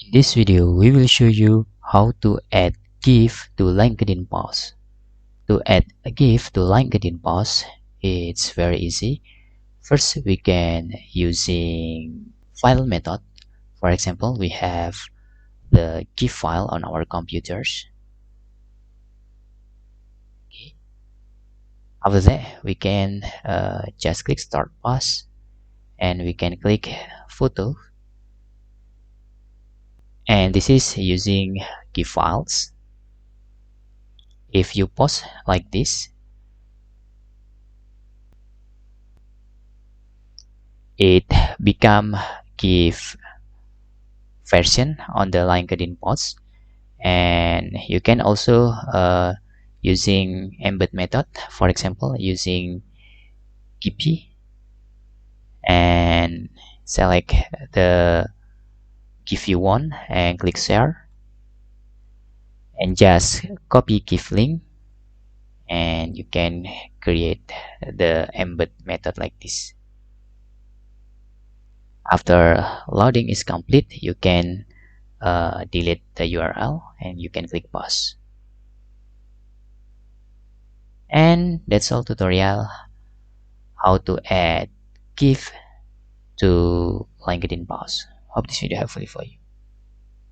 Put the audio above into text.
In this video, we will show you how to add GIF to LinkedIn post. To add a GIF to LinkedIn post, it's very easy. First, we can using file method. For example, we have the GIF file on our computers. Okay. After that, we can just click start post, and we can click photo. And this is using GIF files. If you post like this, it become GIF version on the LinkedIn post, and you can also using embed method, for example using GIF, and select the GIF you want and click share, and just copy GIF link, and you can create the embed method like this. After loading is complete, you can delete the URL and you can click pause. And that's all tutorial how to add GIF to LinkedIn post. Hope this video helpful for you.